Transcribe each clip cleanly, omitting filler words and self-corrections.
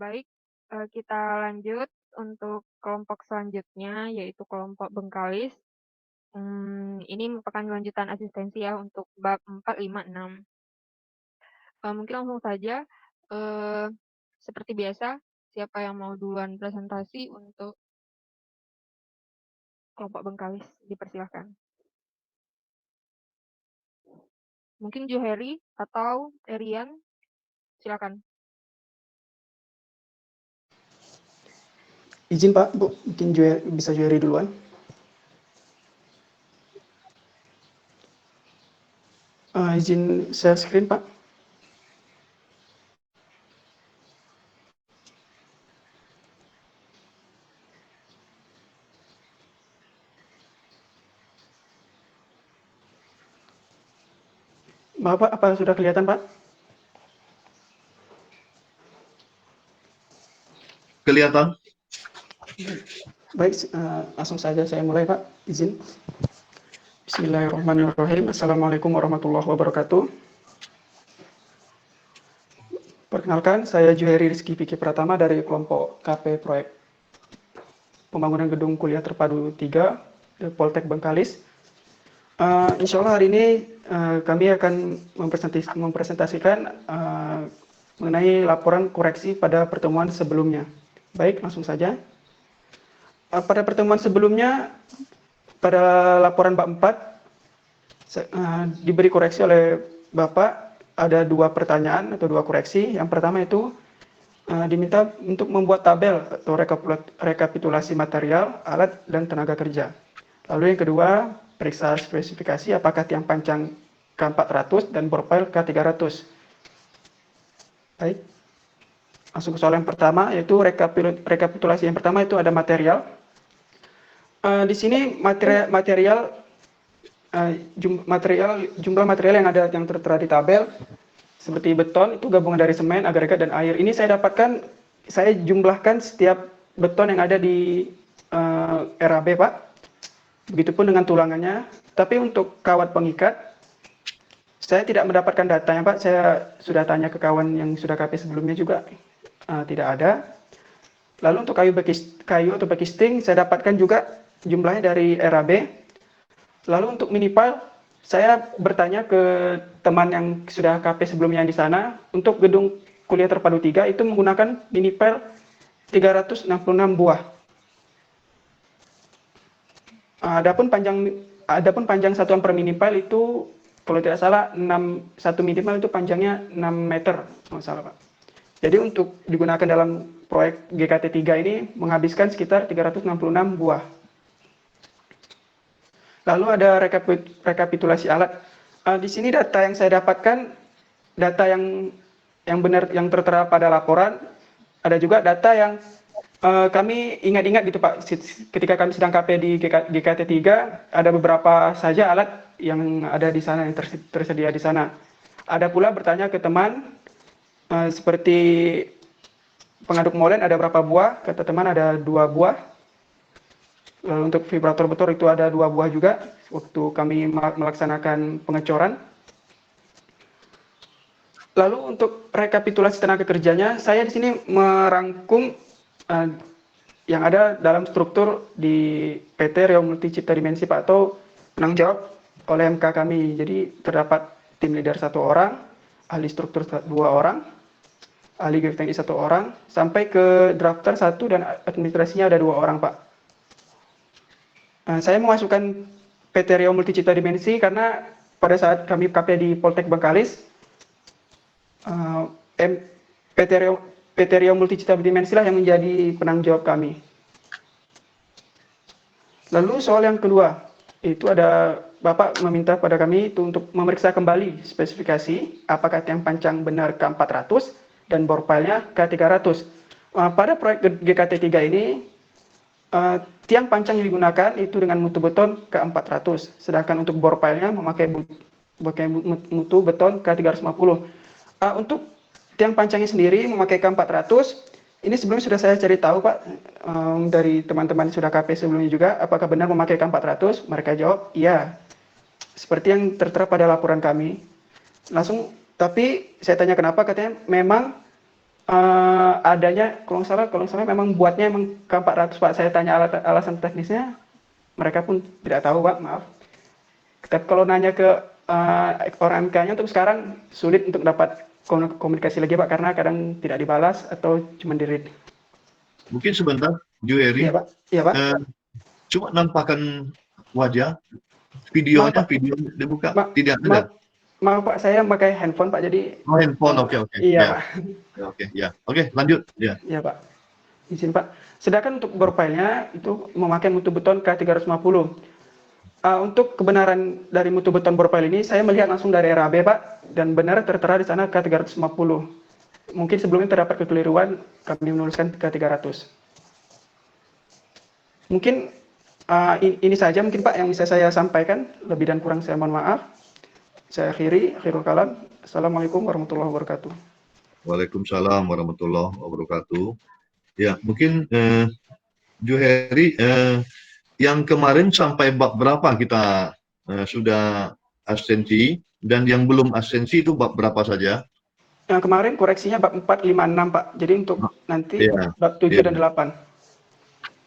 Baik, kita lanjut untuk kelompok selanjutnya, yaitu kelompok Bengkalis. Ini merupakan lanjutan asistensi ya untuk bab 4, 5, 6. Mungkin langsung saja, eee, seperti biasa, siapa yang mau duluan presentasi untuk kelompok Bengkalis, dipersilahkan. Mungkin Joheri atau Erian, silakan. Izin Pak, Bu, mungkin bisa Joheri duluan. Izin share screen Pak. Bapak, apa sudah kelihatan Pak? Kelihatan. Baik, langsung saja saya mulai Pak, izin. Bismillahirrahmanirrahim. Assalamualaikum warahmatullahi wabarakatuh. Perkenalkan, saya Joheri Rizky Fikri Pratama dari kelompok KP Proyek Pembangunan Gedung Kuliah Terpadu 3 Poltek Bengkalis. Insya Allah hari ini kami akan mempresentasikan mengenai laporan koreksi pada pertemuan sebelumnya. Baik, langsung saja. Pada pertemuan sebelumnya, pada laporan bab 4, diberi koreksi oleh Bapak, ada 2 pertanyaan atau 2 koreksi. Yang pertama itu diminta untuk membuat tabel atau rekapitulasi material, alat, dan tenaga kerja. Lalu yang kedua, periksa spesifikasi apakah tiang panjang K400 dan bor pile K300. Baik, langsung ke soal yang pertama, yaitu rekapitulasi yang pertama itu ada material. Di sini jumlah material yang tertera di tabel seperti beton itu gabungan dari semen, agregat, dan air. Ini saya jumlahkan setiap beton yang ada di RAB Pak. Begitupun dengan tulangannya. Tapi untuk kawat pengikat, saya tidak mendapatkan datanya Pak. Saya sudah tanya ke kawan yang sudah KP sebelumnya juga, tidak ada. Lalu untuk kayu atau backisting, saya dapatkan juga jumlahnya dari RAB. Lalu untuk mini pile, saya bertanya ke teman yang sudah KP sebelumnya di sana, untuk gedung kuliah terpadu 3 itu menggunakan mini pile 366 buah. Adapun panjang satuan per mini pile itu kalau tidak salah 1 minimal itu panjangnya 6 meter, kalau salah Pak. Jadi untuk digunakan dalam proyek GKT 3 ini menghabiskan sekitar 366 buah. Lalu ada rekapitulasi alat. Di sini data yang saya dapatkan, data yang benar yang tertera pada laporan. Ada juga data yang kami ingat-ingat gitu Pak, ketika kami sedang KP di GKT 3, ada beberapa saja alat yang ada di sana, yang tersedia di sana. Ada pula bertanya ke teman, seperti pengaduk molen ada berapa buah, kata teman ada 2 buah. Lalu untuk vibrator beton itu ada 2 buah juga, waktu kami melaksanakan pengecoran. Lalu untuk rekapitulasi tenaga kerjanya, saya di sini merangkum yang ada dalam struktur di PT Riau Multi Cipta Dimensi Pak, atau penanggung jawab oleh MK kami. Jadi terdapat tim leader 1 orang, ahli struktur 2 orang, ahli geoteknik 1 orang, sampai ke drafter 1 dan administrasinya ada 2 orang Pak. Saya memasukkan PT Riau Multi Cipta Dimensi karena pada saat kami KP di Poltek Bengkalis, PT Riau Multi Cipta Dimensi lah yang menjadi penanggung jawab kami. Lalu soal yang kedua, itu ada Bapak meminta pada kami itu untuk memeriksa kembali spesifikasi apakah tiang panjang benar K400 dan bor pile-nya K300. Pada proyek GKT 3 ini, tiang panjang yang digunakan itu dengan mutu beton K400, sedangkan untuk bor pile-nya memakai mutu beton K350. Untuk tiang panjangnya sendiri memakai K400. Ini sebelumnya sudah saya cari tahu Pak, dari teman-teman yang sudah KP sebelumnya juga, apakah benar memakai K400? Mereka jawab iya, seperti yang tertera pada laporan kami. Langsung, tapi saya tanya kenapa, katanya memang Adanya kalau nggak salah memang buatnya emang K400 Pak. Saya tanya alasan teknisnya, mereka pun tidak tahu Pak, maaf. Tapi kalau nanya ke orang MK-nya untuk sekarang sulit untuk dapat komunikasi lagi Pak, karena kadang tidak dibalas atau cuma di-read. Mungkin sebentar, Iya Juheri, Pak, iya Pak. coba nampakkan wajah, Maaf videonya, Pak, video dibuka, ma tidak ma ada. maaf Pak, saya pakai handphone Pak, jadi Oh, handphone, oke, iya ya, Pak. oke, ya, oke, lanjut, ya. Iya Pak, izin Pak. Sedangkan untuk bor pile-nya itu memakai mutu beton K350. Untuk kebenaran dari mutu beton bor pile ini, saya melihat langsung dari RAB Pak, dan benar tertera di sana K350. Mungkin sebelumnya terdapat kekeliruan, kami menuliskan K300. Mungkin ini saja mungkin Pak yang bisa saya sampaikan, lebih dan kurang saya mohon maaf. Saya akhirul kalam. Assalamualaikum warahmatullahi wabarakatuh. Waalaikumsalam warahmatullahi wabarakatuh. Ya, mungkin Juheri, yang kemarin sampai bab berapa kita sudah absensi, dan yang belum absensi itu bab berapa saja? Yang kemarin koreksinya bab 4, 5, 6 Pak. Jadi untuk nanti bab 7 dan 8.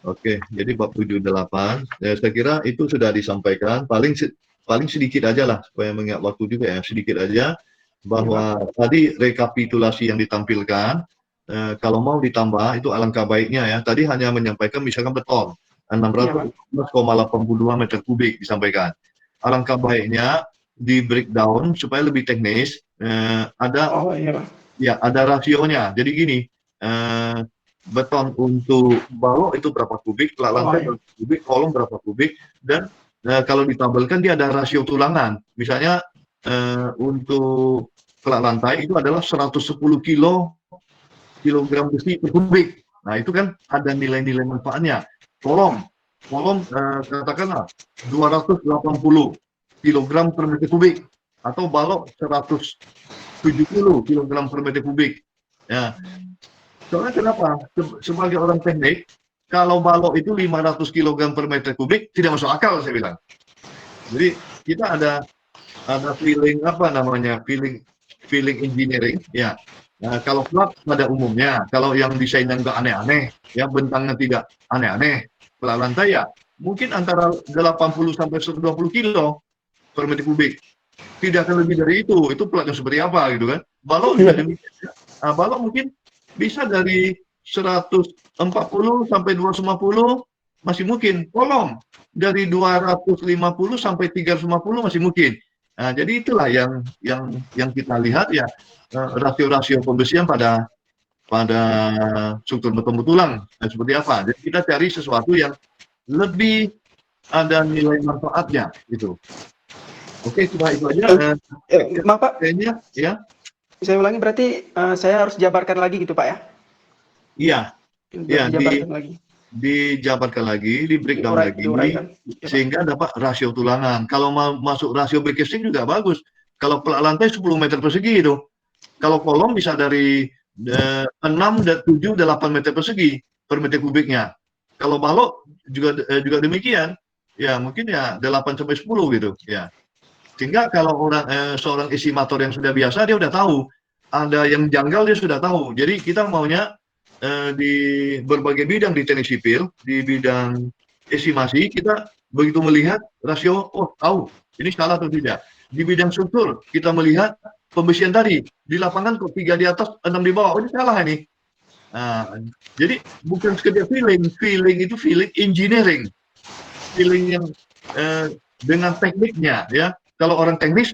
Oke, jadi bab 7, 8, saya kira itu sudah disampaikan, paling sedikit aja lah, supaya mengingat waktu juga ya, sedikit aja, bahwa tadi rekapitulasi yang ditampilkan, kalau mau ditambah, itu alangkah baiknya ya, tadi hanya menyampaikan misalkan beton, 614,82 meter kubik disampaikan. Alangkah baiknya di breakdown, supaya lebih teknis, ada rasionya, jadi gini, beton untuk balok itu berapa kubik, pelak lantai berapa kubik, kolom berapa kubik, dan kalau ditabelkan dia ada rasio tulangan. Misalnya untuk pelak lantai itu adalah 110 kilogram besi per kubik. Nah itu kan ada nilai-nilai manfaatnya. Kolom katakanlah 280 kilogram per meter kubik, atau balok 170 kilogram per meter kubik. Ya. Soalnya kenapa? Sebagai orang teknik, kalau balok itu 500 kg per meter kubik, tidak masuk akal saya bilang. Jadi kita ada feeling feeling engineering, ya. Nah, kalau plat pada umumnya, kalau yang desainnya nggak aneh-aneh, ya bentangnya tidak aneh-aneh, plat lantai ya mungkin antara 80 sampai 120 kilo per meter kubik. Tidak akan lebih dari itu platnya seperti apa gitu kan. Balok juga demikian. Nah, balok mungkin bisa dari 140 sampai 250 masih mungkin. Kolom dari 250 sampai 350 masih mungkin. Nah, jadi itulah yang kita lihat ya, rasio-rasio pembesian pada struktur beton tulang seperti apa. Jadi kita cari sesuatu yang lebih ada nilai manfaatnya gitu. Oke, cuma itu aja. Maaf Pak, kayaknya ya. Saya ulangi, berarti saya harus jabarkan lagi gitu Pak ya? Iya. Ya, dijabarkan lagi, di breakdown lagi, sehingga dapat rasio tulangan. Kalau masuk rasio break-casing juga bagus. Kalau pelak lantai 10 meter persegi itu. Kalau kolom bisa dari 6, 7, 8 meter persegi per meter kubiknya. Kalau balok juga demikian. Ya, mungkin ya 8 sampai 10 gitu, ya. Sehingga kalau seorang estimator yang sudah biasa, dia udah tahu. Ada yang janggal, dia sudah tahu. Jadi kita maunya di berbagai bidang di teknik sipil, di bidang estimasi, kita begitu melihat rasio, oh tahu, ini salah atau tidak. Di bidang struktur, kita melihat pembesian tadi, di lapangan kok 3 di atas, 6 di bawah, oh ini salah ini. Nah, jadi bukan sekedar feeling itu feeling engineering. Feeling yang dengan tekniknya, ya. Kalau orang teknis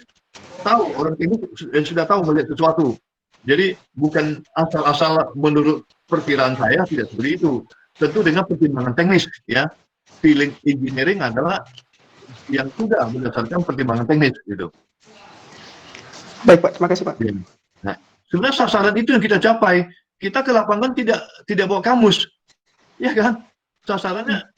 tahu, orang teknis sudah tahu melihat sesuatu. Jadi bukan asal-asal menurut perkiraan saya, tidak seperti itu. Tentu dengan pertimbangan teknis, ya. Feeling engineering adalah yang sudah berdasarkan pertimbangan teknis, gitu. Baik Pak, terima kasih Pak. Nah, sebenarnya sasaran itu yang kita capai. Kita ke lapangan tidak bawa kamus, ya kan? Sasarannya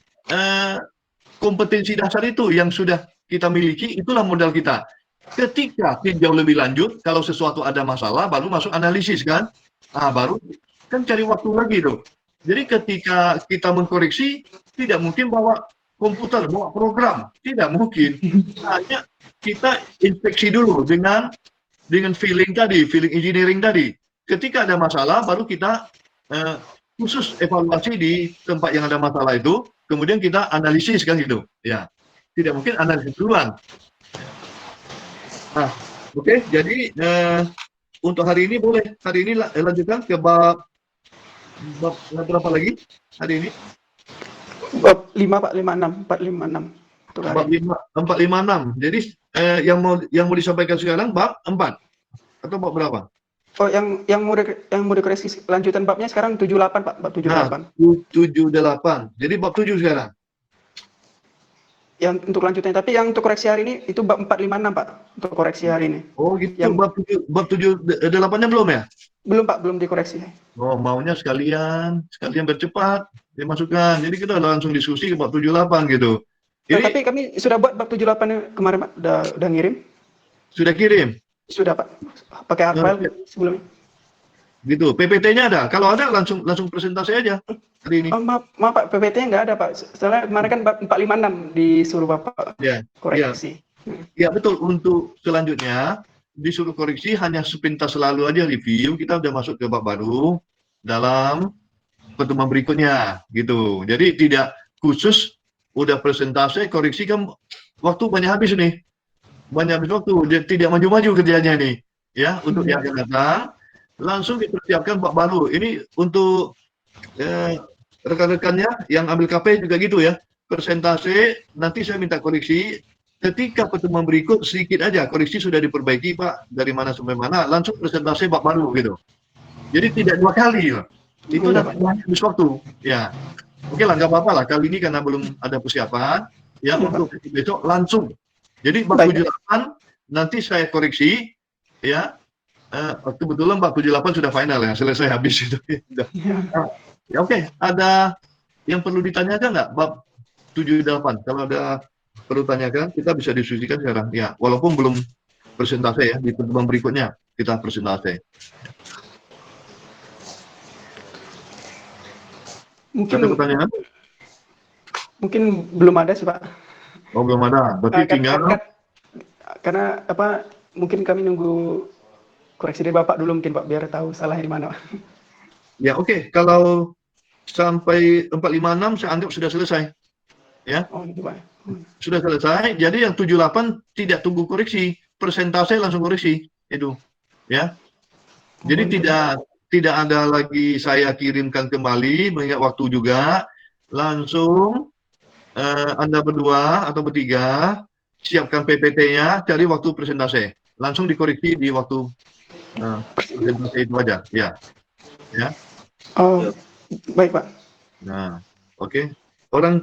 kompetensi dasar itu yang sudah kita miliki, itulah modal kita. Ketika tinjau lebih lanjut, kalau sesuatu ada masalah, baru masuk analisis kan? Nah, baru kan cari waktu lagi tuh. Jadi ketika kita mengkoreksi, tidak mungkin bawa komputer, bawa program, tidak mungkin. Hanya kita inspeksi dulu dengan feeling tadi, feeling engineering tadi. ketika ada masalah baru kita khusus evaluasi di tempat yang ada masalah itu, kemudian kita analisis kan gitu. Ya, tidak mungkin analisis duluan. Nah, oke, jadi untuk hari ini boleh. Hari ini lanjutkan ke bab berapa lagi hari ini? Bab 5 Pak, 56, 456. Untuk hari Bab 456. Jadi yang mau disampaikan sekarang bab 4 atau bab berapa? Oh, yang mau dikoreksi lanjutan babnya sekarang 78 Pak, bab 78. Nah, 78. Jadi bab 7 sekarang. Yang untuk lanjutannya, tapi yang untuk koreksi hari ini itu bab 456 Pak, untuk koreksi hari ini. Oh gitu. Yang Bab 78-nya belum ya? belum Pak, belum dikoreksi. Oh, maunya sekalian bercepat dimasukkan. Jadi kita langsung diskusi ke bab 78 gitu. Nah, Ini tapi kami sudah buat bab 78 kemarin Pak, udah ngirim. sudah kirim. Sudah Pak, pakai hard file sebelumnya. Gitu. PPT-nya ada. Kalau ada langsung presentasi aja hari ini. Oh, maaf Pak, PPT-nya nggak ada Pak. Soalnya kemarin kan bab 456 disuruh Bapak Ya, koreksi. ya betul. Untuk selanjutnya disuruh koreksi hanya sepintas selalu aja review. Kita udah masuk ke bab baru dalam pertemuan berikutnya gitu. Jadi tidak khusus udah presentasi koreksi kan waktu banyak habis nih. Banyak habis waktu. Dia tidak maju-maju kerjanya nih. Ya, untuk yang akan datang langsung dipersiapkan bab baru. Ini untuk rekan-rekannya yang ambil KP juga gitu ya. Presentasi nanti saya minta koreksi. Ketika pertemuan berikut sedikit aja koreksi sudah diperbaiki Pak dari mana sampai mana langsung presentasi bab baru gitu. Jadi tidak 2 kali loh. Itu nanti habis waktu. Ya. Oke lah nggak apa-apa lah kali ini karena belum ada persiapan. Ya untuk besok langsung. Jadi bab 78 nanti saya koreksi ya. Kebetulan bab 78 sudah final ya, selesai habis itu. Ya oke, ada yang perlu ditanyakan nggak bab 78? Kalau ada perlu tanyakan, kita bisa diskusikan sekarang. Ya, walaupun belum presentasi ya, di pertemuan berikutnya kita presentasi. Ada pertanyaan? Mungkin belum ada sih Pak. Oh belum ada, berarti tinggal. Karena apa? Mungkin kami nunggu koreksi dari Bapak dulu mungkin Pak, biar tahu salahnya di mana. Ya oke, kalau sampai 456 saya anggap sudah selesai. Ya. Oh gitu Pak. Sudah selesai. Jadi yang 78 tidak tunggu koreksi, presentasi langsung koreksi itu. Ya. Jadi tidak ada lagi saya kirimkan kembali mengingat waktu juga. Langsung Anda berdua atau bertiga siapkan PPT-nya, cari waktu presentasi. Langsung dikoreksi di waktu presentasi itu aja. Ya. Ya. Oh, baik Pak. Nah, oke. Orang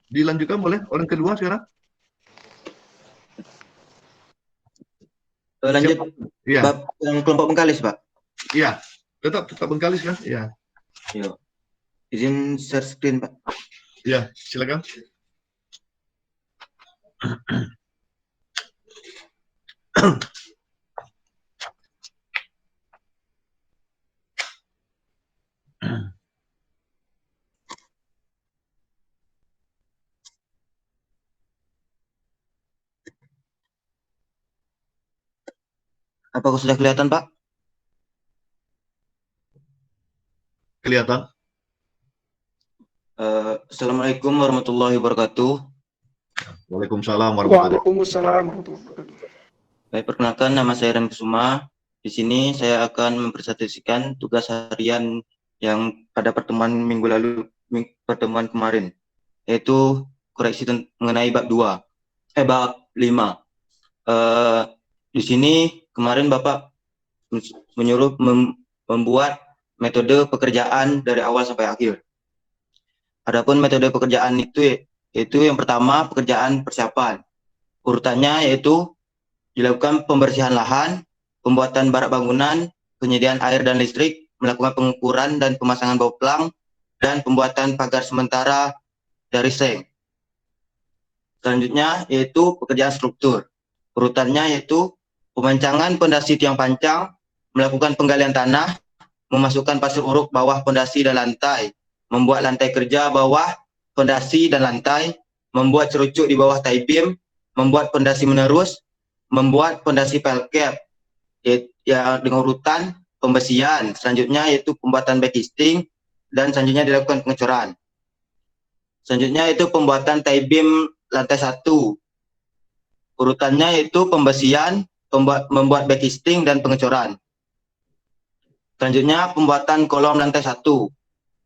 dilanjutkan boleh? Orang kedua sekarang? Lanjut ya. Bab yang kelompok Bengkalis, Pak. Iya, tetap Bengkalis kan? Iya. Yo. Izin share screen, Pak. Iya, silakan. Apakah sudah kelihatan, Pak? Kelihatan. Assalamualaikum warahmatullahi wabarakatuh. Waalaikumsalam warahmatullahi wabarakatuh. Baik, perkenalkan nama saya Ren Kusuma. Di sini saya akan mempresentasikan tugas harian yang pada pertemuan minggu lalu, pertemuan kemarin, yaitu koreksi mengenai bab 2, bab 5. Di sini kemarin Bapak menyuruh membuat metode pekerjaan dari awal sampai akhir. Adapun metode pekerjaan itu yang pertama pekerjaan persiapan. Urutannya yaitu dilakukan pembersihan lahan, pembuatan barak bangunan, penyediaan air dan listrik, melakukan pengukuran dan pemasangan bau pelang, dan pembuatan pagar sementara dari seng. Selanjutnya yaitu pekerjaan struktur. Urutannya yaitu pemancangan pondasi tiang pancang, melakukan penggalian tanah, memasukkan pasir uruk bawah pondasi dan lantai, membuat lantai kerja bawah pondasi dan lantai, membuat cerucuk di bawah tie beam, membuat pondasi menerus, membuat pondasi pelket, ya dengan urutan pembesian, selanjutnya yaitu pembuatan backing, dan selanjutnya dilakukan pengecoran. Selanjutnya itu pembuatan tie beam lantai 1. Urutannya yaitu pembesian, membuat backing, dan pengecoran. Selanjutnya pembuatan kolom lantai 1.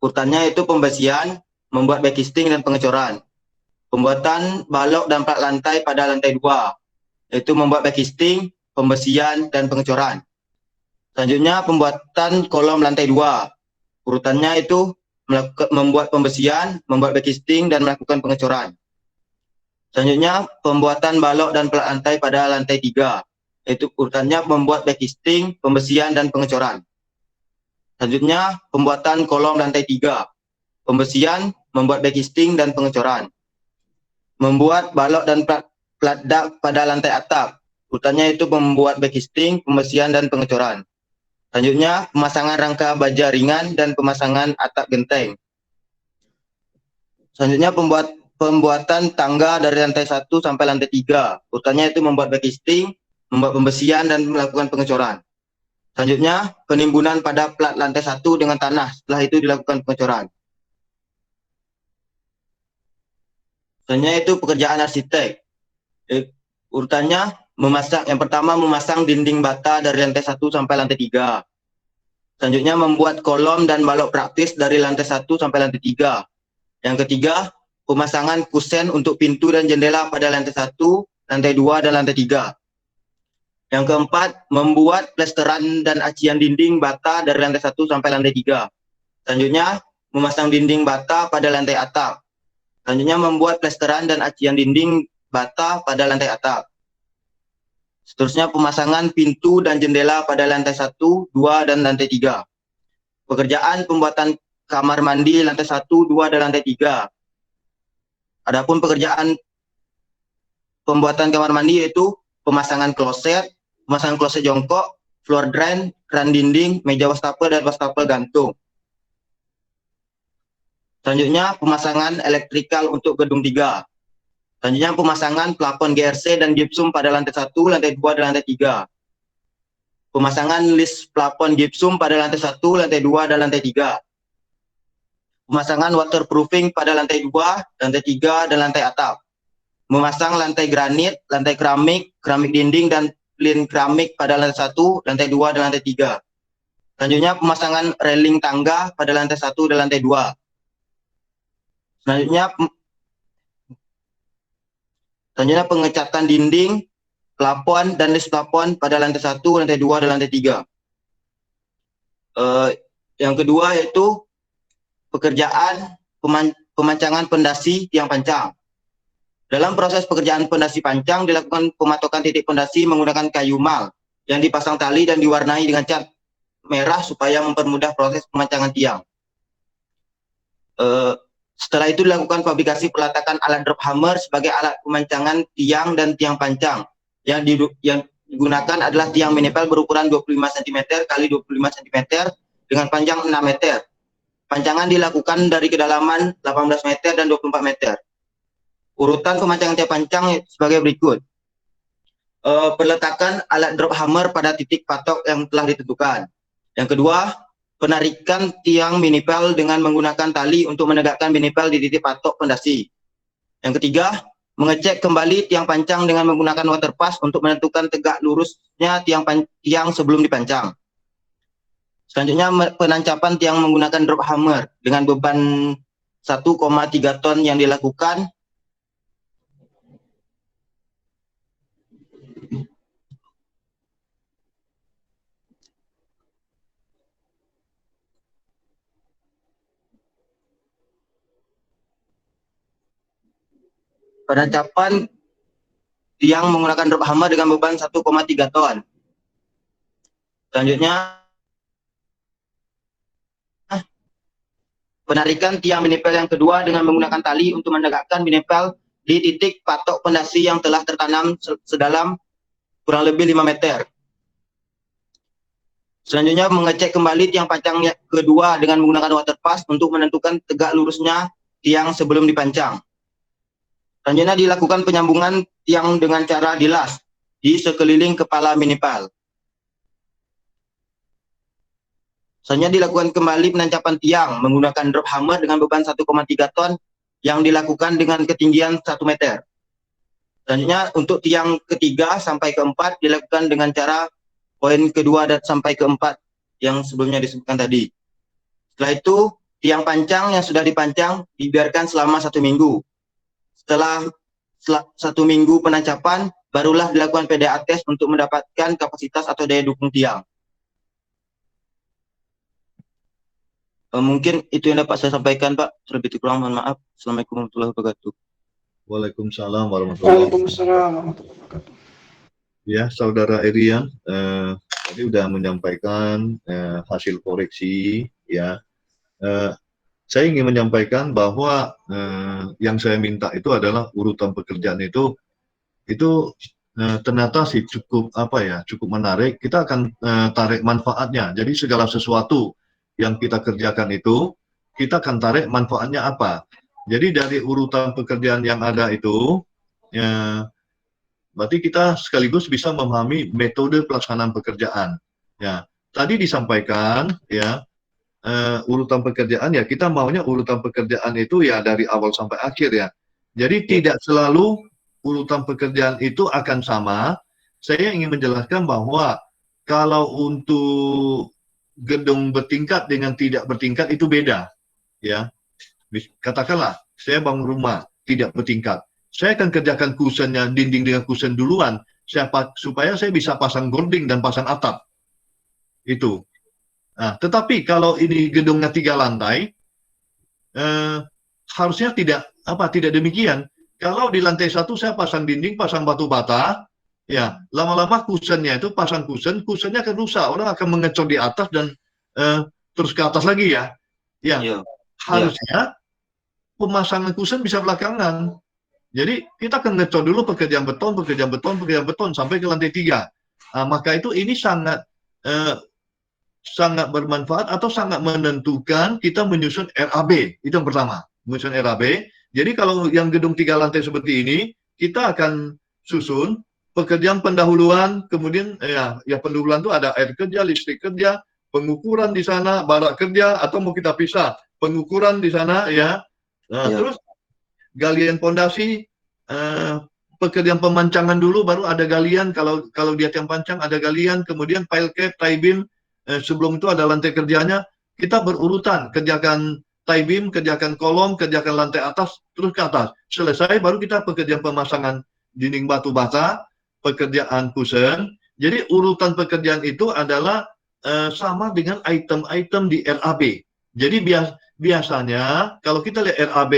Urutannya itu pembesian, membuat backing, dan pengecoran. Pembuatan balok dan plat lantai pada lantai 2, yaitu membuat backing, pembesian, dan pengecoran. Selanjutnya pembuatan kolom lantai 2. Urutannya itu membuat pembesian, membuat backing, dan melakukan pengecoran. Selanjutnya pembuatan balok dan plat lantai pada lantai 3, yaitu urutannya membuat backing, pembesian, dan pengecoran. Selanjutnya pembuatan kolom lantai 3, pembesian, membuat backing, dan pengecoran. Membuat balok dan plat dak pada lantai atap, urutannya itu membuat backing, pembesian, dan pengecoran. Selanjutnya pemasangan rangka baja ringan dan pemasangan atap genteng. Selanjutnya pembuatan tangga dari lantai 1 sampai lantai 3. Urutannya itu membuat backing, membuat pembesian, dan melakukan pengecoran. Selanjutnya penimbunan pada plat lantai 1 dengan tanah, setelah itu dilakukan pengecoran. Selanjutnya itu pekerjaan arsitek. Urutannya yang pertama memasang dinding bata dari lantai 1 sampai lantai 3. Selanjutnya membuat kolom dan balok praktis dari lantai 1 sampai lantai 3. Yang ketiga, pemasangan kusen untuk pintu dan jendela pada lantai 1, lantai 2, dan lantai 3. Yang keempat, membuat plesteran dan acian dinding bata dari lantai 1 sampai lantai 3. Selanjutnya, memasang dinding bata pada lantai atap. Selanjutnya, membuat plesteran dan acian dinding bata pada lantai atap. Seterusnya, pemasangan pintu dan jendela pada lantai 1, 2, dan lantai 3. Pekerjaan pembuatan kamar mandi lantai 1, 2, dan lantai 3. Adapun pekerjaan pembuatan kamar mandi yaitu pemasangan kloset jongkok, floor drain, keran dinding, meja wastafel, dan wastafel gantung. Selanjutnya pemasangan elektrikal untuk gedung 3. Selanjutnya pemasangan plafon GRC dan gipsum pada lantai 1, lantai 2, dan lantai 3. Pemasangan list plafon gipsum pada lantai 1, lantai 2, dan lantai 3. Pemasangan waterproofing pada lantai 2, lantai 3, dan lantai atap. Memasang lantai granit, lantai keramik dinding, dan plin keramik pada lantai 1, lantai 2, dan lantai 3. Selanjutnya pemasangan railing tangga pada lantai 1 dan lantai 2. Selanjutnya pengecatan dinding, plafon, dan list plafon pada lantai 1, lantai 2, dan lantai 3. Yang kedua yaitu pekerjaan pemancangan pondasi tiang pancang. Dalam proses pekerjaan pondasi pancang dilakukan pematokan titik pondasi menggunakan kayu mal yang dipasang tali dan diwarnai dengan cat merah supaya mempermudah proses pemancangan tiang. Setelah itu dilakukan fabrikasi peletakan alat drop hammer sebagai alat pemancangan tiang dan tiang pancang. Yang digunakan adalah tiang menipel berukuran 25 cm x 25 cm dengan panjang 6 meter. Pancangan dilakukan dari kedalaman 18 meter dan 24 meter. Urutan pemancangan tiang pancang sebagai berikut. Peletakan alat drop hammer pada titik patok yang telah ditentukan. Yang kedua, penarikan tiang minipel dengan menggunakan tali untuk menegakkan minipel di titik patok pondasi. Yang ketiga, mengecek kembali tiang pancang dengan menggunakan water pass untuk menentukan tegak lurusnya tiang sebelum dipancang. Selanjutnya, penancapan tiang menggunakan drop hammer dengan beban 1,3 ton yang dilakukan. Penancapan tiang menggunakan drop hammer dengan beban 1,3 ton. Selanjutnya, penarikan tiang minipel yang kedua dengan menggunakan tali untuk menegakkan minipel di titik patok pondasi yang telah tertanam sedalam kurang lebih 5 meter. Selanjutnya mengecek kembali tiang pancang kedua dengan menggunakan water pass untuk menentukan tegak lurusnya tiang sebelum dipancang. Selanjutnya dilakukan penyambungan tiang dengan cara dilas di sekeliling kepala minipel. Selanjutnya dilakukan kembali penancapan tiang menggunakan drop hammer dengan beban 1,3 ton yang dilakukan dengan ketinggian 1 meter. Selanjutnya untuk tiang ketiga sampai keempat dilakukan dengan cara poin kedua dan sampai keempat yang sebelumnya disebutkan tadi. Setelah itu tiang pancang yang sudah dipancang dibiarkan selama 1 minggu. Setelah 1 minggu penancapan barulah dilakukan PDA test untuk mendapatkan kapasitas atau daya dukung tiang. Mungkin itu yang dapat saya sampaikan, Pak. Terlebih kurang mohon maaf. Assalamualaikum warahmatullahi wabarakatuh. Waalaikumsalam warahmatullahi wabarakatuh. Ya, Saudara Erian, tadi sudah menyampaikan hasil koreksi, ya. Saya ingin menyampaikan bahwa yang saya minta itu adalah urutan pekerjaan itu ternyata sih cukup cukup menarik. Kita akan tarik manfaatnya. Jadi segala sesuatu yang kita kerjakan itu kita akan tarik manfaatnya apa. Jadi dari urutan pekerjaan yang ada itu, ya, berarti kita sekaligus bisa memahami metode pelaksanaan pekerjaan. Ya, tadi disampaikan ya urutan pekerjaan ya kita maunya urutan pekerjaan itu ya dari awal sampai akhir ya. Jadi tidak selalu urutan pekerjaan itu akan sama. Saya ingin menjelaskan bahwa kalau untuk gedung bertingkat dengan tidak bertingkat itu beda ya. Katakanlah saya bangun rumah tidak bertingkat. Saya akan kerjakan kusennya, dinding dengan kusen duluan, supaya saya bisa pasang gording dan pasang atap. Itu. Nah, tetapi kalau ini gedungnya 3 lantai, harusnya tidak demikian. Kalau di lantai 1 saya pasang dinding, pasang batu bata, ya lama-lama kusennya itu pasang kusennya akan rusak, orang akan mengecor di atas dan terus ke atas lagi ya. Ya, harusnya pemasangan kusen bisa belakangan. Jadi kita akan ngecor dulu pekerjaan beton sampai ke lantai 3. Nah, maka itu ini sangat bermanfaat atau sangat menentukan kita menyusun RAB. Itu yang pertama, menyusun RAB. Jadi kalau yang gedung 3 lantai seperti ini, kita akan susun pekerjaan pendahuluan, kemudian ya pendahuluan itu ada air kerja, listrik kerja, pengukuran di sana, barak kerja, atau mau kita pisah, pengukuran di sana ya. Nah, terus galian pondasi, pekerjaan pemancangan dulu, baru ada galian, kalau dia tiang pancang ada galian, kemudian pile cap, tie beam, sebelum itu ada lantai kerjanya, kita berurutan, kerjakan tie beam, kerjakan kolom, kerjakan lantai atas, terus ke atas. Selesai, baru kita pekerjaan pemasangan dinding batu bata, pekerjaan kusen. Jadi urutan pekerjaan itu adalah sama dengan item-item di RAB. Jadi biasanya kalau kita lihat RAB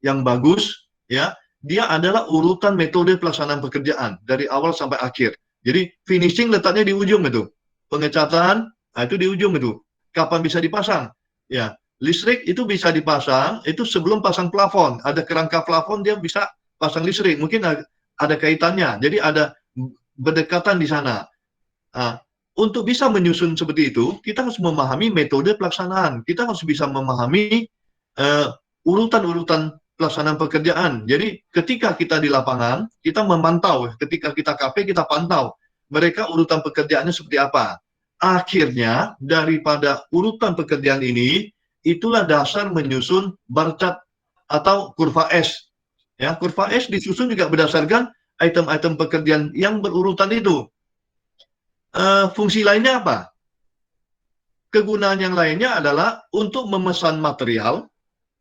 yang bagus, ya, dia adalah urutan metode pelaksanaan pekerjaan dari awal sampai akhir. Jadi finishing letaknya di ujung itu. Pengecatan, itu di ujung itu. Kapan bisa dipasang? Ya, listrik itu bisa dipasang, itu sebelum pasang plafon. Ada kerangka plafon, dia bisa pasang listrik. Mungkin ada kaitannya. Jadi ada berdekatan di sana. Nah, untuk bisa menyusun seperti itu, kita harus memahami metode pelaksanaan. Kita harus bisa memahami urutan-urutan pelaksanaan pekerjaan. Jadi ketika kita di lapangan, kita memantau. Ketika kita KP, kita pantau. Mereka urutan pekerjaannya seperti apa. Akhirnya, daripada urutan pekerjaan ini, itulah dasar menyusun bar chart atau kurva S. Ya, kurva S disusun juga berdasarkan item-item pekerjaan yang berurutan itu. Fungsi lainnya apa? Kegunaan yang lainnya adalah untuk memesan material.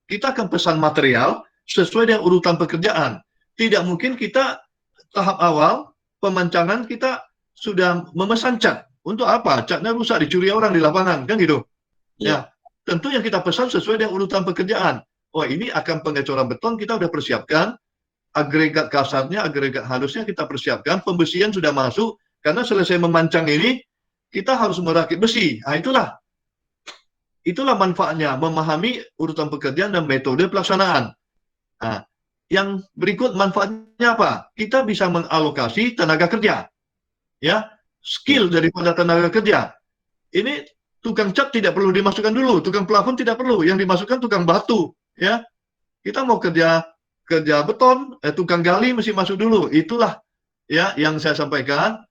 Kita akan pesan material sesuai dengan urutan pekerjaan. Tidak mungkin kita tahap awal pemancangan kita sudah memesan cat. Untuk apa? Catnya rusak, dicuri orang di lapangan, kan gitu. Ya, tentu yang kita pesan sesuai dengan urutan pekerjaan. Oh, ini akan pengecoran beton, kita sudah persiapkan. Agregat kasarnya, agregat halusnya kita persiapkan. Pembesian sudah masuk. Karena selesai memancang ini, kita harus merakit besi. Nah, itulah manfaatnya, memahami urutan pekerjaan dan metode pelaksanaan. Nah, yang berikut manfaatnya apa? Kita bisa mengalokasi tenaga kerja. Ya, skill daripada tenaga kerja. Ini tukang cat tidak perlu dimasukkan dulu, tukang plafon tidak perlu, yang dimasukkan tukang batu. Ya, kita mau kerja beton, tukang gali mesti masuk dulu. Itulah ya yang saya sampaikan.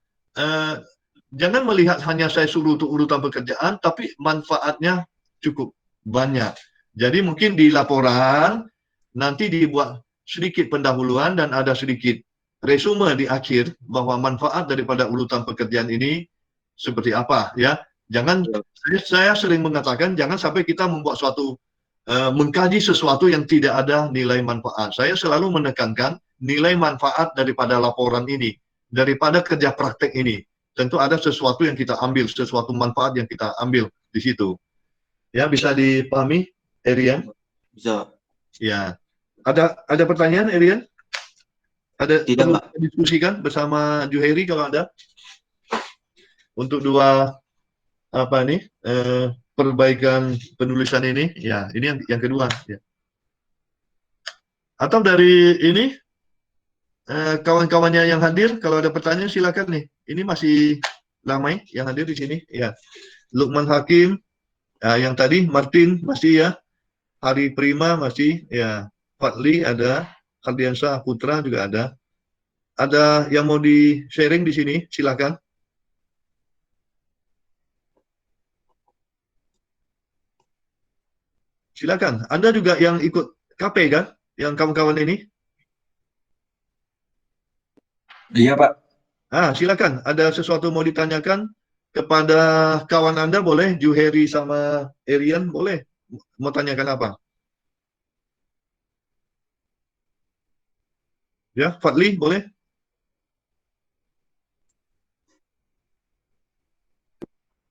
jangan melihat hanya saya suruh untuk urutan pekerjaan, tapi manfaatnya cukup banyak. Jadi mungkin di laporan nanti dibuat sedikit pendahuluan dan ada sedikit resume di akhir bahwa manfaat daripada urutan pekerjaan ini seperti apa ya. Jangan, saya sering mengatakan jangan sampai kita membuat suatu mengkaji sesuatu yang tidak ada nilai manfaat. Saya selalu menekankan nilai manfaat daripada laporan ini, daripada kerja praktek ini. Tentu ada sesuatu yang kita ambil, sesuatu manfaat yang kita ambil di situ. Ya, bisa dipahami, Erian? Bisa. Ya. Ada pertanyaan, Erian? Ada Tidak, perlu Pak. diskusikan bersama Juheri kalau ada? Untuk dua perbaikan penulisan ini, ya ini yang kedua. Ya. Atau dari ini kawan-kawannya yang hadir, kalau ada pertanyaan silakan nih. Ini masih ramai yang hadir di sini. Ya, Lukman Hakim, yang tadi Martin masih ya, Hari Prima masih ya, Fadli ada, Ardiansyah Putra juga ada. Ada yang mau di sharing di sini, silakan. Silakan. Anda juga yang ikut KP kan? Yang kawan-kawan ini? Iya, Pak. Silakan. Ada sesuatu mau ditanyakan kepada kawan Anda boleh? Juheri sama Erian boleh? Mau tanyakan apa? Ya, Fadli boleh?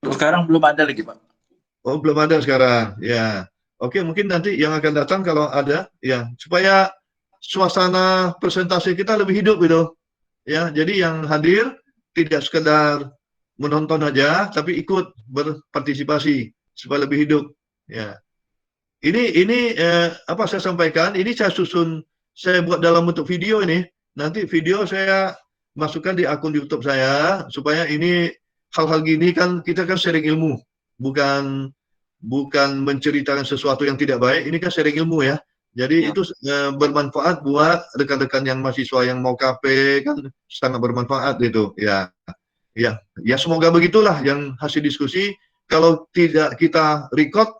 Sekarang belum ada lagi, Pak. Oh, belum ada sekarang. Ya. Oke, mungkin nanti yang akan datang kalau ada, ya, supaya suasana presentasi kita lebih hidup gitu. Ya, jadi yang hadir tidak sekedar menonton aja, tapi ikut berpartisipasi supaya lebih hidup. Ya. Ini apa saya sampaikan, ini saya susun, saya buat dalam bentuk video ini. Nanti video saya masukkan di akun YouTube saya supaya ini hal-hal gini kan kita kan sharing ilmu, bukan menceritakan sesuatu yang tidak baik. Ini kan sharing ilmu ya. Jadi Ya. itu bermanfaat buat rekan-rekan yang mahasiswa yang mau KP kan sangat bermanfaat gitu ya. Ya semoga begitulah yang hasil diskusi. Kalau tidak kita record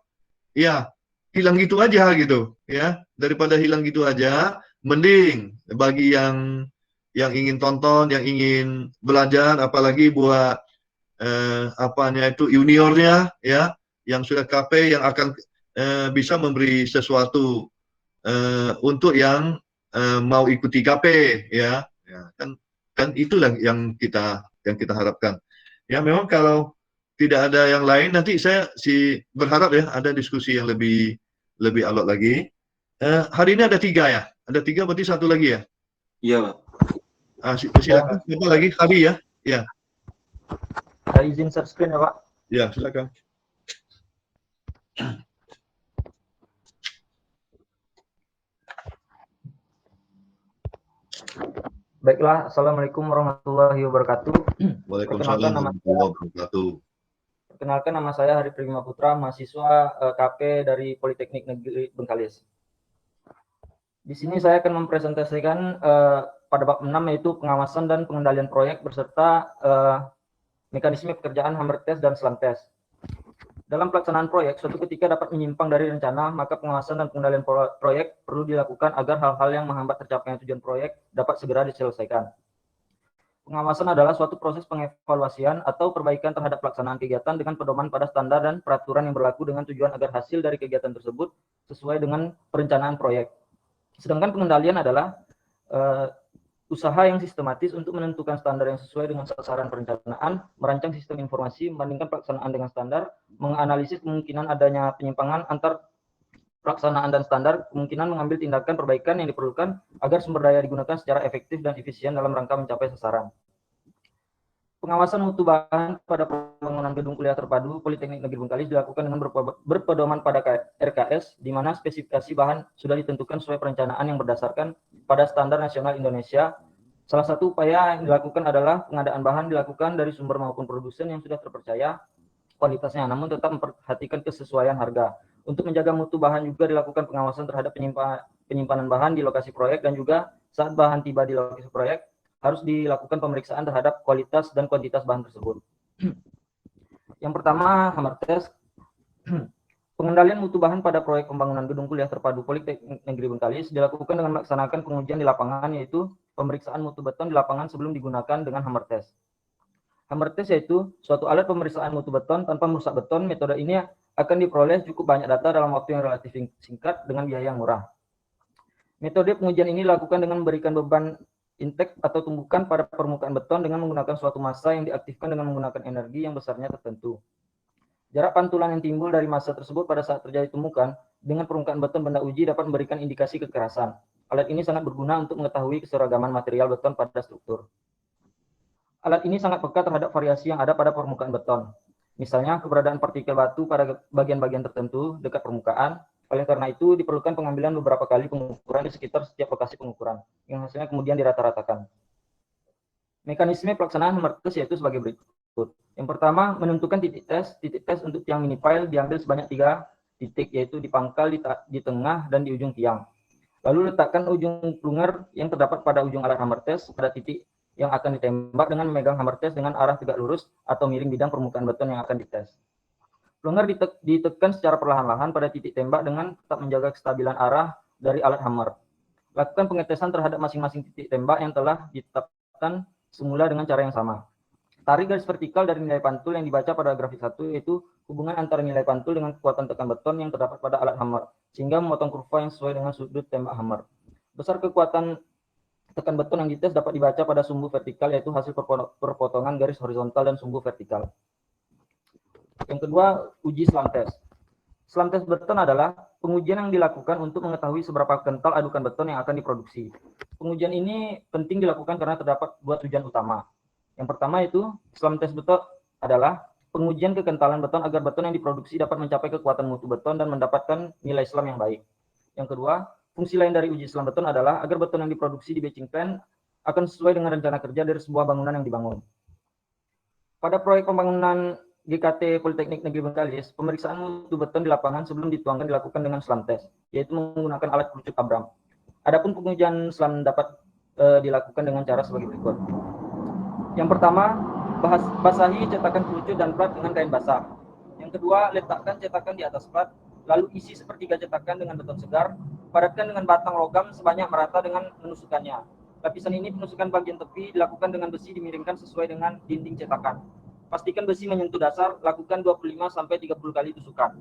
ya hilang gitu aja gitu ya. Daripada hilang gitu aja, mending bagi yang ingin tonton, yang ingin belajar, apalagi buat juniornya ya, yang sudah KP yang akan bisa memberi sesuatu untuk yang mau ikuti KP ya, kan itulah yang kita harapkan. Ya memang kalau tidak ada yang lain nanti saya berharap ya ada diskusi yang lebih alot lagi. Hari ini ada 3 ya, ada 3 berarti 1 lagi ya. Iya, Pak. Silakan. Siapa lagi? Hari ya. Ya. Saya izin share screen ya, Pak. Ya, silakan. Baiklah, Assalamualaikum warahmatullahi wabarakatuh. Waalaikumsalam warahmatullahi wabarakatuh. Perkenalkan, nama saya Hari Prima Putra, mahasiswa KP dari Politeknik Negeri Bengkalis. Di sini saya akan mempresentasikan pada bab 6 yaitu pengawasan dan pengendalian proyek beserta mekanisme pekerjaan hammer test dan slam test. Dalam pelaksanaan proyek, suatu ketika dapat menyimpang dari rencana, maka pengawasan dan pengendalian proyek perlu dilakukan agar hal-hal yang menghambat tercapainya tujuan proyek dapat segera diselesaikan. Pengawasan adalah suatu proses pengevaluasian atau perbaikan terhadap pelaksanaan kegiatan dengan pedoman pada standar dan peraturan yang berlaku dengan tujuan agar hasil dari kegiatan tersebut sesuai dengan perencanaan proyek. Sedangkan pengendalian adalah usaha yang sistematis untuk menentukan standar yang sesuai dengan sasaran perencanaan, merancang sistem informasi, membandingkan pelaksanaan dengan standar, menganalisis kemungkinan adanya penyimpangan antar pelaksanaan dan standar, kemungkinan mengambil tindakan perbaikan yang diperlukan agar sumber daya digunakan secara efektif dan efisien dalam rangka mencapai sasaran. Pengawasan mutu bahan pada pembangunan gedung kuliah terpadu Politeknik Negeri Bengkalis dilakukan dengan berpedoman pada RKS, di mana spesifikasi bahan sudah ditentukan sesuai perencanaan yang berdasarkan pada standar nasional Indonesia. Salah satu upaya yang dilakukan adalah pengadaan bahan dilakukan dari sumber maupun produsen yang sudah terpercaya kualitasnya, namun tetap memperhatikan kesesuaian harga. Untuk menjaga mutu bahan juga dilakukan pengawasan terhadap penyimpanan bahan di lokasi proyek, dan juga saat bahan tiba di lokasi proyek harus dilakukan pemeriksaan terhadap kualitas dan kuantitas bahan tersebut. Yang pertama, hammer test. Pengendalian mutu bahan pada proyek pembangunan gedung kuliah terpadu Politeknik Negeri Bengkalis dilakukan dengan melaksanakan pengujian di lapangan, yaitu pemeriksaan mutu beton di lapangan sebelum digunakan dengan hammer test. Hammer test yaitu suatu alat pemeriksaan mutu beton tanpa merusak beton. Metode ini akan diperoleh cukup banyak data dalam waktu yang relatif singkat dengan biaya yang murah. Metode pengujian ini dilakukan dengan memberikan beban intake atau tumbukan pada permukaan beton dengan menggunakan suatu massa yang diaktifkan dengan menggunakan energi yang besarnya tertentu. Jarak pantulan yang timbul dari massa tersebut pada saat terjadi tumbukan dengan permukaan beton benda uji dapat memberikan indikasi kekerasan. Alat ini sangat berguna untuk mengetahui keseragaman material beton pada struktur. Alat ini sangat peka terhadap variasi yang ada pada permukaan beton. Misalnya keberadaan partikel batu pada bagian-bagian tertentu dekat permukaan. Oleh karena itu diperlukan pengambilan beberapa kali pengukuran di sekitar setiap lokasi pengukuran, yang hasilnya kemudian dirata-ratakan. Mekanisme pelaksanaan hammer test yaitu sebagai berikut. Yang pertama, menentukan titik tes. Titik tes untuk tiang mini pile diambil sebanyak 3 titik, yaitu di pangkal, di tengah, dan di ujung tiang. Lalu letakkan ujung plunger yang terdapat pada ujung alat hammer test pada titik yang akan ditembak dengan memegang hammer test dengan arah tegak lurus atau miring bidang permukaan beton yang akan dites. Plunger ditekan secara perlahan-lahan pada titik tembak dengan tetap menjaga kestabilan arah dari alat hammer. Lakukan pengetesan terhadap masing-masing titik tembak yang telah ditetapkan semula dengan cara yang sama. Tarik garis vertikal dari nilai pantul yang dibaca pada grafik 1, yaitu hubungan antara nilai pantul dengan kekuatan tekan beton yang terdapat pada alat hammer, sehingga memotong kurva yang sesuai dengan sudut tembak hammer. Besar kekuatan tekan beton yang dites dapat dibaca pada sumbu vertikal, yaitu hasil perpotongan garis horizontal dan sumbu vertikal. Yang kedua, uji slam test. Slam test beton adalah pengujian yang dilakukan untuk mengetahui seberapa kental adukan beton yang akan diproduksi. Pengujian ini penting dilakukan karena terdapat 2 tujuan utama. Yang pertama itu, slam test beton adalah pengujian kekentalan beton agar beton yang diproduksi dapat mencapai kekuatan mutu beton dan mendapatkan nilai slam yang baik. Yang kedua, fungsi lain dari uji slam beton adalah agar beton yang diproduksi di batching plan akan sesuai dengan rencana kerja dari sebuah bangunan yang dibangun. Pada proyek pembangunan GKT Politeknik Negeri Bengkalis, pemeriksaan mutu beton di lapangan sebelum dituangkan dilakukan dengan slam test, yaitu menggunakan alat kerucut Abram. Adapun pengujian slam dapat dilakukan dengan cara sebagai berikut. Yang pertama, basahi cetakan kerucut dan plat dengan kain basah. Yang kedua, letakkan cetakan di atas plat, lalu isi sepertiga cetakan dengan beton segar, padatkan dengan batang logam sebanyak merata dengan menusukannya. Lapisan ini penusukan bagian tepi dilakukan dengan besi dimiringkan sesuai dengan dinding cetakan. Pastikan besi menyentuh dasar, lakukan 25-30 kali tusukan.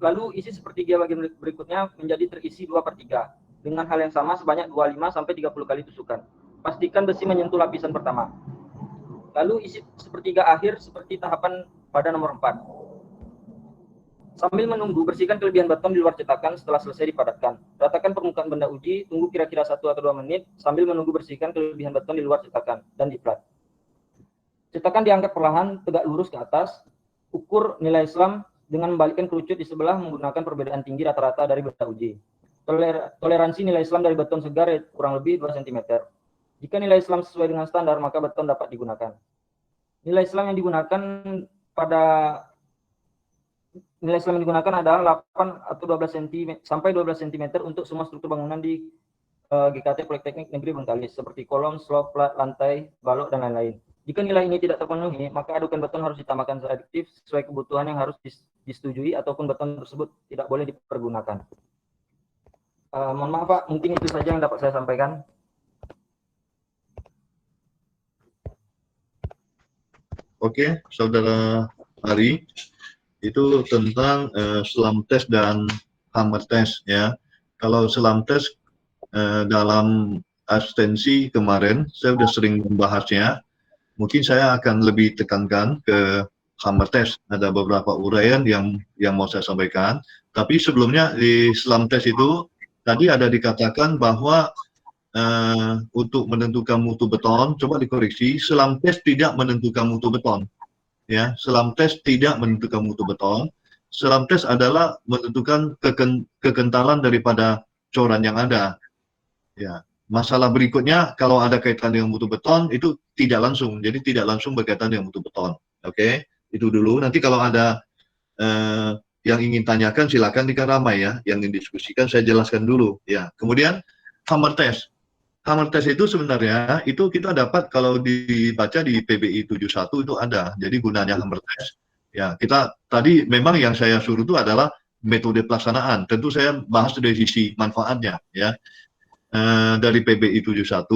Lalu isi sepertiga bagian berikutnya menjadi terisi 2/3. Dengan hal yang sama sebanyak 25-30 kali tusukan. Pastikan besi menyentuh lapisan pertama. Lalu isi sepertiga akhir seperti tahapan pada nomor 4. Sambil menunggu, bersihkan kelebihan beton di luar cetakan setelah selesai dipadatkan. Ratakan permukaan benda uji, tunggu kira-kira 1 atau 2 menit, sambil menunggu bersihkan kelebihan beton di luar cetakan dan di plat. Cetakan diangkat perlahan, tegak lurus ke atas. Ukur nilai slam dengan membalikkan kerucut di sebelah menggunakan perbedaan tinggi rata-rata dari benda uji. Toleransi nilai slam dari beton segar kurang lebih 2 cm. Jika nilai slam sesuai dengan standar, maka beton dapat digunakan. Nilai slam yang digunakan adalah 8 atau 12 cm sampai 12 cm untuk semua struktur bangunan di GKT Politeknik Negeri Bengkalis seperti kolom, slop, plat, lantai, balok, dan lain-lain. Jika nilai ini tidak terpenuhi, maka adukan beton harus ditambahkan adiktif sesuai kebutuhan yang harus disetujui ataupun beton tersebut tidak boleh dipergunakan. Mohon maaf Pak, mungkin itu saja yang dapat saya sampaikan. Oke, Saudara Ari, itu tentang slam test dan hammer test ya. Kalau slam test dalam asistensi kemarin saya sudah sering membahasnya. Mungkin saya akan lebih tekankan ke hammer test. Ada beberapa uraian yang mau saya sampaikan. Tapi sebelumnya di slam test itu tadi ada dikatakan bahwa untuk menentukan mutu beton, coba dikoreksi, slam test tidak menentukan mutu beton. Ya, slam test tidak menentukan mutu beton. Slam test adalah menentukan kekentalan daripada coran yang ada. Ya. Masalah berikutnya, kalau ada kaitan dengan mutu beton, itu tidak langsung. Jadi tidak langsung berkaitan dengan mutu beton. Oke, itu dulu. Nanti kalau ada yang ingin tanyakan, silakan di ramai ya. Yang ingin diskusikan, saya jelaskan dulu. Ya. Kemudian, hammer test. hammer test itu sebenarnya itu kita dapat kalau dibaca di PBI 71 itu ada. Jadi gunanya hammer test. Ya, kita tadi memang yang saya suruh itu adalah metode pelaksanaan. Tentu saya bahas dari sisi manfaatnya ya. Dari PBI 71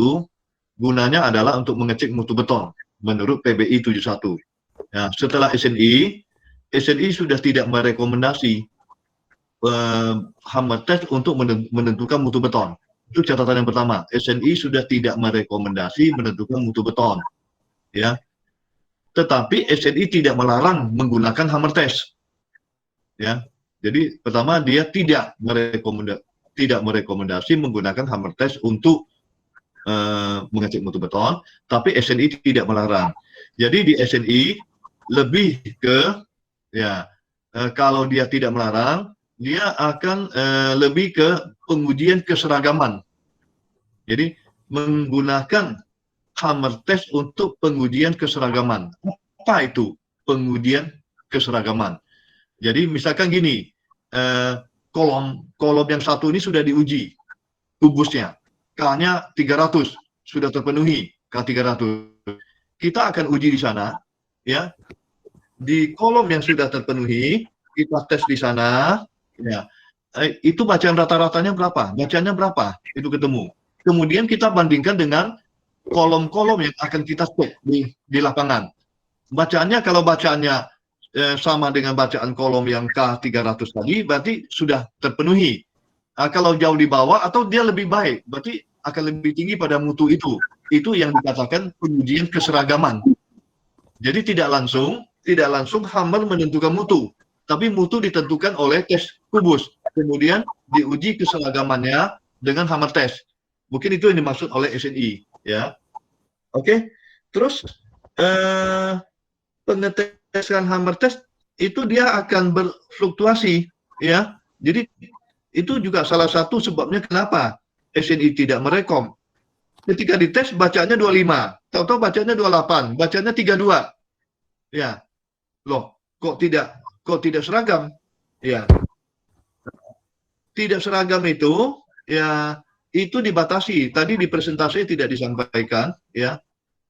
gunanya adalah untuk mengecek mutu beton menurut PBI 71. Ya, setelah SNI sudah tidak merekomendasi hammer test untuk menentukan mutu beton. Itu catatan yang pertama. SNI sudah tidak merekomendasi menentukan mutu beton. Ya. Tetapi SNI tidak melarang menggunakan hammer test. Ya. Jadi pertama dia tidak merekomendasi menggunakan hammer test untuk mengecek mutu beton, tapi SNI tidak melarang. Jadi di SNI lebih ke ya kalau dia tidak melarang, dia akan lebih ke pengujian keseragaman. Jadi menggunakan hammer test untuk pengujian keseragaman. Apa itu pengujian keseragaman? Jadi misalkan gini, kolom yang satu ini sudah diuji kubusnya, K-nya 300 sudah terpenuhi, K300. Kita akan uji di sana, ya. Di kolom yang sudah terpenuhi, kita tes di sana, ya. Itu bacaan rata-ratanya berapa? Bacaannya berapa? Itu ketemu. Kemudian kita bandingkan dengan kolom-kolom yang akan kita cek di lapangan. Bacaannya kalau bacaannya sama dengan bacaan kolom yang K300 tadi, berarti sudah terpenuhi. Kalau jauh di bawah atau dia lebih baik, berarti akan lebih tinggi pada mutu itu. Itu yang dikatakan pengujian keseragaman. Jadi tidak langsung hammer menentukan mutu, tapi mutu ditentukan oleh tes kubus. Kemudian diuji keseragamannya dengan hammer test. Mungkin itu yang dimaksud oleh SNI, ya. Oke. Terus pengetesan hammer test itu dia akan berfluktuasi, ya. Jadi itu juga salah satu sebabnya kenapa SNI tidak merekom. Ketika dites bacaannya 25, tahu-tahu bacaannya 28, bacaannya 32. Ya. Loh, kok tidak seragam? Ya. Tidak seragam itu ya itu dibatasi. Tadi di presentasi tidak disampaikan, ya.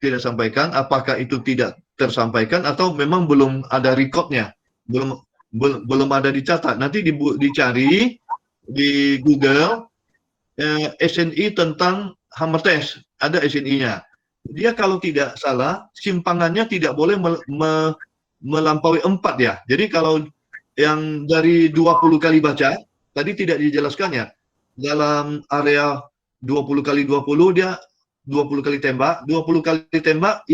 Tidak sampaikan apakah itu tidak tersampaikan atau memang belum ada recordnya, belum ada dicatat. Nanti dicari di Google SNI tentang hammer test, ada SNI-nya. Dia kalau tidak salah simpangannya tidak boleh melampaui 4 ya. Jadi kalau yang dari 20 kali baca tadi tidak dijelaskan ya. Dalam area 20 kali 20 dia 20 kali tembak, 20 kali tembak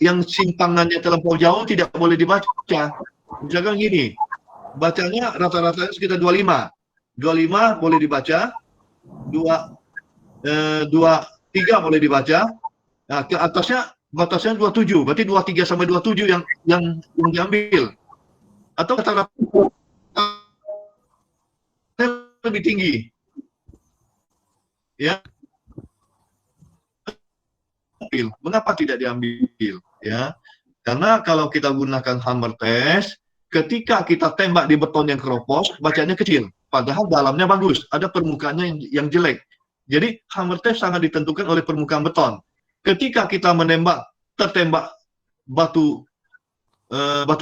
yang simpangannya terlampau jauh tidak boleh dibaca. Misalkan gini, bacanya rata-rata sekitar 25. 25 boleh dibaca, 3 boleh dibaca. Nah, ke atasnya batasnya 27, berarti 23 sampai 27 yang diambil. Atau rata-rata lebih tinggi. Ya. Mengapa tidak diambil? Ya. Karena kalau kita gunakan hammer test, ketika kita tembak di beton yang keropos, bacanya kecil. Padahal dalamnya bagus, ada permukaannya yang jelek. Jadi hammer test sangat ditentukan oleh permukaan beton. Ketika kita tertembak batu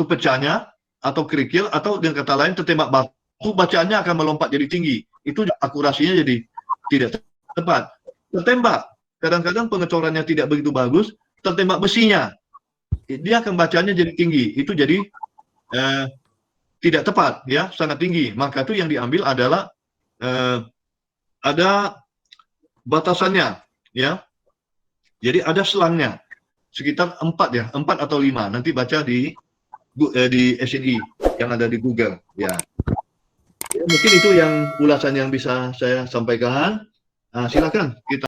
pecahnya atau kerikil atau dengan kata lain tertembak batu, bacaannya akan melompat jadi tinggi. Itu akurasinya jadi tidak tepat. Tertembak, kadang-kadang pengecorannya tidak begitu bagus, tertembak besinya, dia akan bacanya jadi tinggi. Itu jadi tidak tepat, ya, sangat tinggi. Maka itu yang diambil adalah ada batasannya, ya. Jadi ada selangnya, sekitar 4 ya, 4 atau 5. Nanti baca di SNI yang ada di Google, ya. Mungkin itu yang ulasan yang bisa saya sampaikan. Silakan kita